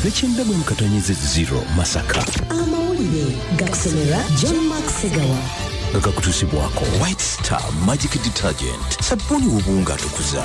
Nekindabwe mkatanyize 0 Masaka. Amawulire gakusomera John Mark Segawa. Akakutusibwako White Star Magic Detergent. Sabuni wobunga tukuza.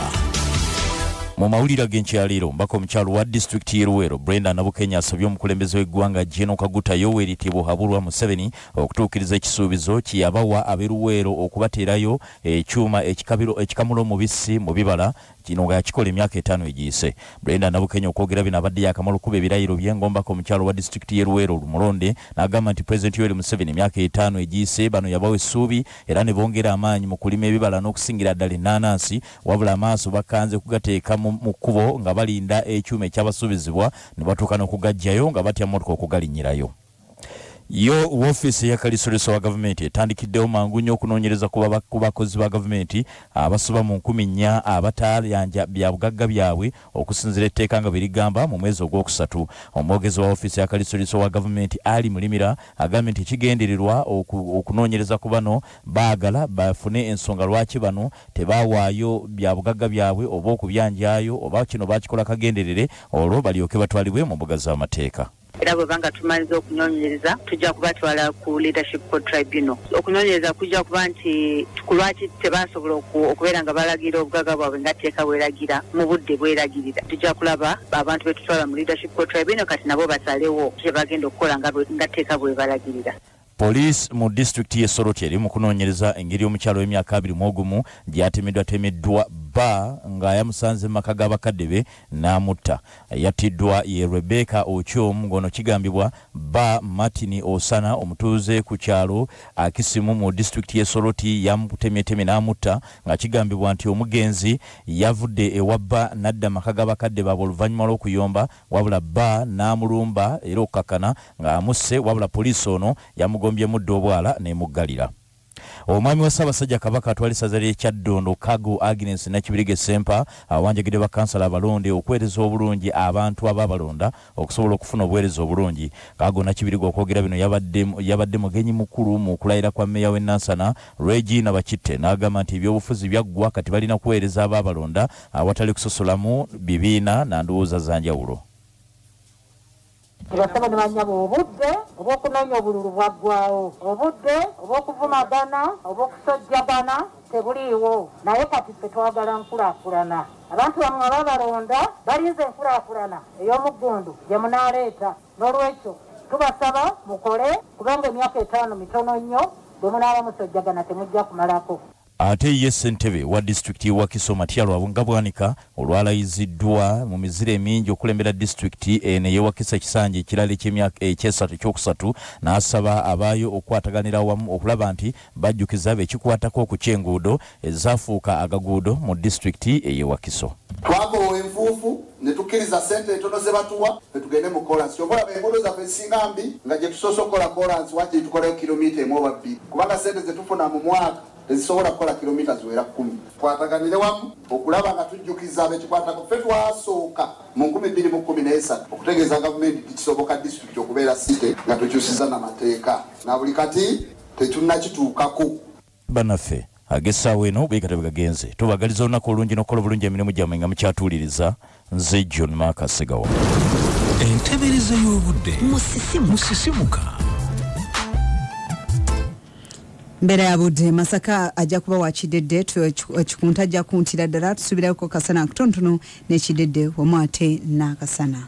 Mu mawulire ag'enkyaliro mbako omukyalo wa district y'Eruwero Brenda Nabukenya asabye omukulembeze w'eggwanga General Kaguta Yoweri Tibuhaburwa Museveni okutuukiriza ekisuubizo kiyabawa ab'Eruwero okubateerayo ekyuma ekikamulo omubisi mu bibala kino nga yakikola emyaka 5 egiyise. Brenda Nabukenya okwogera bino abadde yakamala okuba ebirayiro by'engombako omukyalo wa district y'Eruwero Lumulonde n'agamba nti President Yoweri Museveni emyaka 5 egiyise bano yabawa essuubi era ne bongera amaanyi mu kulima ebibala n'okusingira ddala ennaanansi wabula amaaso bakanze kugateeka mu kkubo nga balinda ekyuma ekyabasuubizibwa ne batuuka n'okugajjayo nga batya mmotoka okugalinnyirayo. Yo office ya kalisoleso wa Gavumenti etandikiddewo mangu nnyo okunoonyereza ku bakozi ba Gavumenti abasuba mu 10 abatayanja bya bugagga byabwe okusinziira etteeka nga birigamba mu mwezi ogwokusatu. Omwogezi wa office ya kalisoleso wa Gavumenti Ali Mulimira agambye nti kigendererwa okunoonyereza ku bano baagala bafune ensonga lwaki bano tebawaayo bya bugagga byabwe oba okubyanjayo oba kino bakikola kagenderere olwo balyoke batwalibwe mu mbuga z'amateeka. Era bwe banga tumanyiza okunoonyereza tujja kubatwala ku leadership court tribunal. Okunoonyereza kujja kuba nti kulwaki tebasobola okubeera nga balagira obugagga bwabwe nga tteeka bweragira mu budde bweragirira. Tujja kulaba abantu betutwala mu leadership court tribunal kati nabo basalewo kye bagenda okukola nga tteeka bwe balagirira. Police mu district ye Soroti eri mu kunoonyereza engeri omukyalo w'emyaka 21 gyatemeddwa ba nga yamusanze mu maka g'abakadde be n'amutta. Yattiddwa ye Rebecca Okyom ngono kigambibwa ba Martin Osana omutuuze ku kyalo Akisimu mu district ye Soroti yamutemyeteme n'amutta nga kigambibwa nti omugenzi yavudde ewabba nadda maka g'abakadde baabwe oluvannyuma lw'okuyomba wabula ba n'amulumba era okukakana nga amusse wabula poliisi ono yamugombye muddo obwala n'emuggalira. Omwami wa Ssaabasajja Kabaka atwala essaza ly'e Kyaddondo Kago Agnes Nakibirige Sempa awanjagidde bakansala abalonde okuweereza obulungi abantu ababalonda okusobola okufuna obuweereza obulungi. Kago Nakibirige okwogera bino yabadde mugenyi mukulu mu kulayira kwa mmeeya w'e Nansana Regina Bakitte n'agamba nti ebyobufuzi byaggwa kati balina kuweereza ababalonda awatali kusosolamu bibiina na ndowooza za njawulo. Basaba ne banyabo obudde obw'okunoonya obululu bwaggwaawo, obudde obw'okuvumagana obw'okusojjagana tebuliiwo, naye kati ffe twagala nkulaakulana. Abantu bamwe ababalonda balinze enkulaakulana ey'omuggundu gye munaaleeta, n'olwekyo tubasaba mukole kubanga emyaka 5 mitono nnyo bwe munaaba musojjagana temujja kumalako. Ate ye ssentebe wa district y'e Wakiso Matyalo Abungabwanika olwalayiziddwa mu mizire mingi okulembera district eno y'e Wakiso ekisanja ekirala eky'emyaka ekyokusatu n'asaba abaayo okwataganira wamu okulaba nti bajjukiza bekikwatako okukyenguudo ezaafuuka agaguudo mu district y'e Wakiso. Twagowa enfuufu ne tukkiriza ssente entono ze batuwa tugende mu kolansi. Okulaba enguudo zaffe singa mbi nga gye tusoose okukola kolansi waki tukoleyo kilomita 1 oba 2 kubanga ssente ze tufuna mu mwaka tezisobola kukola kilomita ziwera 10. Twataganire wamu okulaba nga tujjukiza abekikwatako. Ffe twasooka mu 2013 okutegeeza gavumenti tikisoboka district okubeera site nga tukyusiza n'amateeka na buli kati tetunnakituukako. Banaffe agessaawo eno beekatabe gagenze tubagaliza olunaku olungi n'okukola bulungi emirimu gyammwe nga mukyatuuliriza. Nze John Mark Segawa. Entebereza y'obudde musisimuka. Mbere ya budde Masaka ajja kuba wakidedde ekikunta ajja kuntira ddala tusubirako kasana kutontono n'ekidedde omwate n'akasana.